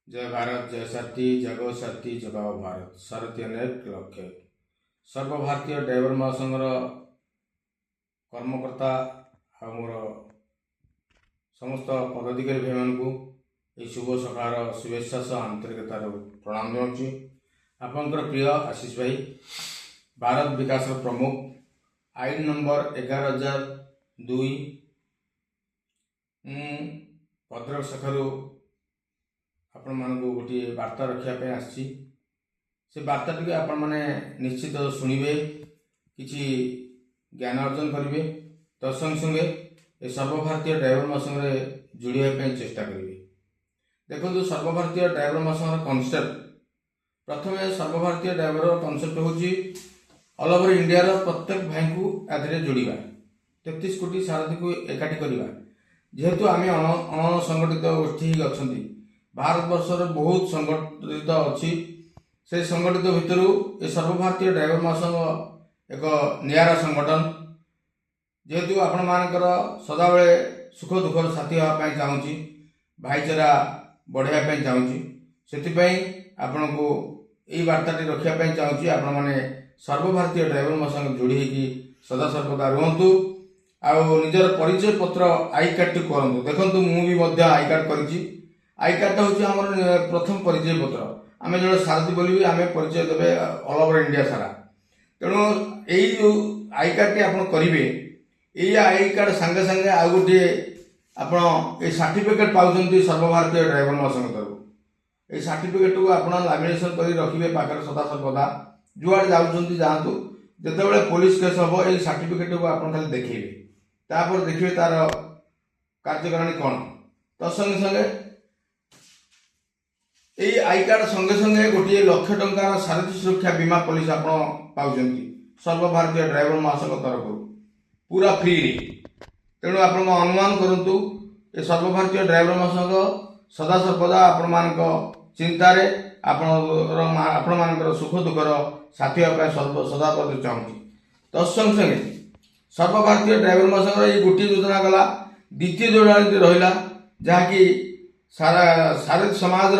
जय भारत जय साथी जगो साथी जगाओ भारत सारथी अनेक लक्ष्य सर्वभारतीय ड्राइवर महासंघर कर्मकर्ता आमर समस्त पदाधिकारी भाई मानू शुभ सकाळ शुभेच्छा सह आंतरिकतार प्रणाम जनाऊँ। आपंकर प्रिय आशीष भाई भारत विकास प्रमुख आईन नंबर 11,002 भद्रक शाखार आपण मानक गोटे वार्ता रखापी आसी से वार्ता टी आपण मैंने निश्चित शुणे कि ज्ञान अर्जन करेंगे तो संगे संगे ये सर्वभारतीय ड्राइवर महासंघ जोड़ापी चेष्टा करेंगे। देखो सर्वभारतीय ड्राइवर महासंघ कनसेप्ट प्रथम सर्वभारतीय ड्राइवर कनसेप्ट हूँ ऑल ओवर इंडिया प्रत्येक भाई को आधे जोड़ा 33 कोटी सारथी को एकाठी करवा जेहेतु आम अणसंगठित गोष्ठी अच्छा भारत वर्ष बहुत संगठित अच्छी से संगठित भितर ये सर्वभारतीय ड्राइवर महासंघ एक निरा संगठन जेहेतु आपण मानकर सदाबले सुख दुखर साथी हाँपाई चाहूँगी भाईचारा बढ़ाई चाहूँगी से आपण को यही वार्ताटी रखापी चाहूँगी आपण मैंने सर्वभारतीय ड्राइवर महासंघ जोड़ी सदा सर्वदा रुहतु आउ निजर परिचय पत्र आई कार्ड टी करूँ। देखो मुझे आई कार्ड करी आई कार्ड हूँ आम प्रथम परिचय पत्र आम जो सारथी बोली आम परिचय देवे ऑल ओवर इंडिया सारा तेणु यही जो आई कार्ड टी आप करेंगे यही आई कार्ड सांगे सांगे आउ गोटे आप सर्टिफिकेट पाँच सर्वभारतीय ड्राइवर महासंघ तरफ ये सर्टिफिकेट को आप लामिनेसन कर रखिए पाखे सदा सर्वदा जुआड़े जाऊँच जातु जिते पुलिस केस हम ये सर्टिफिकेट को आप खाली देखिए तापर देखिए तार कार्यकारिणी कौन तो संगे संगे यही आई कार्ड संगे संगे गोटे लक्ष टंकार सारथी सुरक्षा बीमा पॉलिसी आप पाँच सर्वभारतीय ड्राइवर महासंघ तरफ पूरा फ्री तेणु आप अनुमान करूँ ये सर्वभारतीय ड्राइवर महासंघ सदा सर्वदा आपण मान चिंतार आपण सुख दुखर साथी हाँपाई सदा चाहूँगी। तत्संग संगे सर्वभारतीय ड्राइवर महासंघ ये गोटे योजना गला द्वितीय योजना रहा जहाँकि सारा सारथी समाज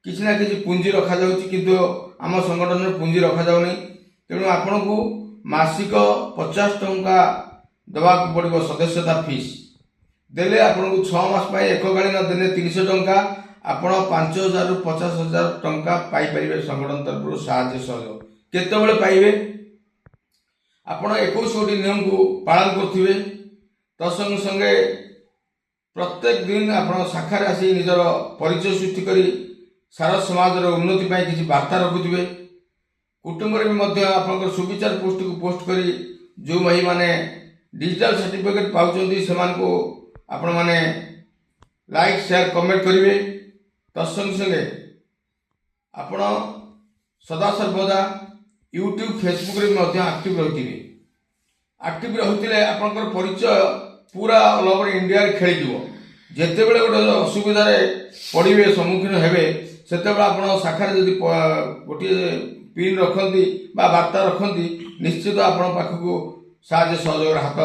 किसी ना किसी पुंजी रखा जाउछि किंतु आम संगठन में पुंजी रखा जाउनी तेणु आपण को मासिक 50 टंका देवा पड़ो सदस्यता फीस देले आपण को 6 मास एककालीन देने 300 टंका आपण 5,000 रु 50,000 टंका पाई परिबे संगठन तरफ साहाय्य सहयोग केतेबेले पाइबे आपण 21 कोटी नियम को पालन करथिबे तत्संग संगे प्रत्येक दिन आपण शाखा आसी निजर परिचय सृष्टि करी सारा समाज उन्नति पाई किसी वार्ता रखुवे कुटुंब आप सुविचार पोस्ट को पोस्ट करी जो भाई माने डिजिटल सर्टिफिकेट पाँच से आपण माने लाइक शेयर कमेंट करेंगे तत्संग संगे आपण सदा सर्वदा यूट्यूब फेसबुक रे आक्टिव रही आक्टिव रही आपंकर परिचय पूरा ऑल ओवर इंडिया खेल जिते बड़े गोटे असुविधा पड़े सम्मुखीन हेबे सेतेबेले आपण शाखा जदि गोटे पिन रखती वार्ता रखती निश्चित आपण पाखक साहाय्य सहयोग हाथ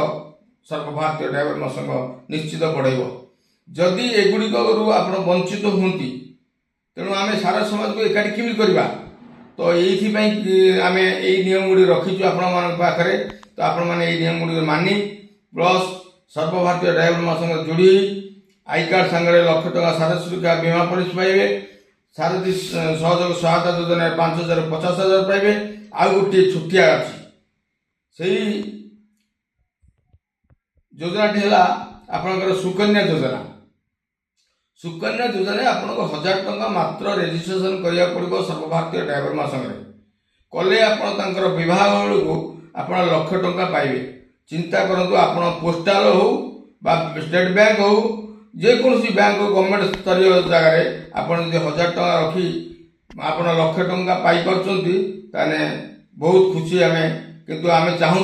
सर्वभारतीय ड्राइवर महासंघ निश्चित बढ़ेब जदि एगुड़िक आप वंचित होती तेणु आम सारा समाज को एकाठी केमी करवा तो ये आम यही नियम गुड़ी रखीचु आपरे तो आपण मैंने नियम गुड़ी मानी प्लस सर्वभारतीय ड्राइवर महासंघ जोड़ी आई कार्ड सांगे 1 लाख टका सारथी सुरक्षा बीमा पॉलिसी पाइबे सारथी सहयोग सहायता योजना 5,000 रु 50,000 पाइबे आउ गोटे छुटिया अच्छी से योजनाटी है आपंकर सुकन्या योजना सुकन्या योजना आपको 1,000 टंका मात्र रेजिस्ट्रेशन करिया पड़ो सर्वभारतीय ड्राइवर महासंघ कले आप विवाह बेलू आप 1 लाख टंका पाइबे चिंता करूँ आप पोस्टाल हो स्टेट बैंक हो जेकोसी बैंक गवर्नमेंट स्तरीय जगह आपड़ 1,000 टंका रखी आप 1 लाख टंका पाई पारे बहुत खुशी आम किंतु आम चाहूँ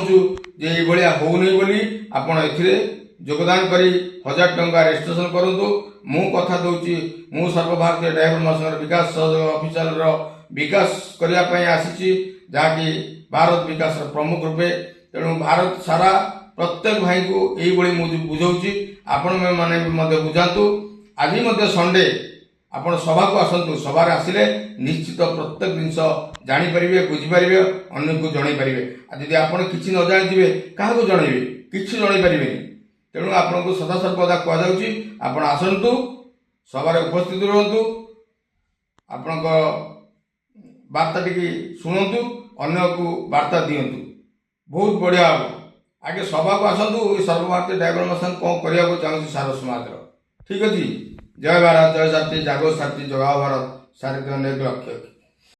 जे ये होनी बोली आपड़ योगदान करी 1,000 टंका रेजिस्ट्रेशन करूँ मु कथा दूची मु सर्वभारतीय ड्राइवर महासंघ विकास सहयोग ऑफिशियल विकास करने आसी जहाँकि भारत विकास प्रमुख रूपे तेणु भारत सारा प्रत्येक भाई को यही मुझे बुझाऊँ आपण मैंने बुझातु आज संडे ଆପଣ ସଭାକୁ ଆସନ୍ତୁ। ସଭାରେ ଆସିଲେ ନିଶ୍ଚିତ ପ୍ରତ୍ୟେକ ଜିନିଷ ଜାଣିପାରିବେ, ବୁଝିପାରିବେ, ଅନ୍ୟକୁ ଜଣାଇ ପାରିବେ। ଆଉ ଯଦି ଆପଣ କିଛି ନ ଜାଣିଥିବେ କାହାକୁ ଜଣାଇବେ? କିଛି ଜଣାଇ ପାରିବେନି। ତେଣୁ ଆପଣଙ୍କୁ ସଦାସର୍ବଦା କୁହାଯାଉଛି ଆପଣ ଆସନ୍ତୁ, ସଭାରେ ଉପସ୍ଥିତ ରୁହନ୍ତୁ, ଆପଣଙ୍କ ବାର୍ତ୍ତାଟିକି ଶୁଣନ୍ତୁ, ଅନ୍ୟକୁ ବାର୍ତ୍ତା ଦିଅନ୍ତୁ, ବହୁତ ବଢ଼ିଆ ହେବ। ଆଗେ ସଭାକୁ ଆସନ୍ତୁ। ଏ ସର୍ବଭାରତୀୟ ଡ୍ରାଇଭର ମିଶନ କ'ଣ କରିବାକୁ ଚାହୁଁଛି ସାର ସମାଜର। ଠିକ୍ ଅଛି। ଜୟ ଭାରତ, ଜୟ ସାଥୀ, ଜାଗୋ ସାଥୀ, ଜଗାଓ ଭାରତ, ସାରଥୀ ଅନେକ ଲକ୍ଷ।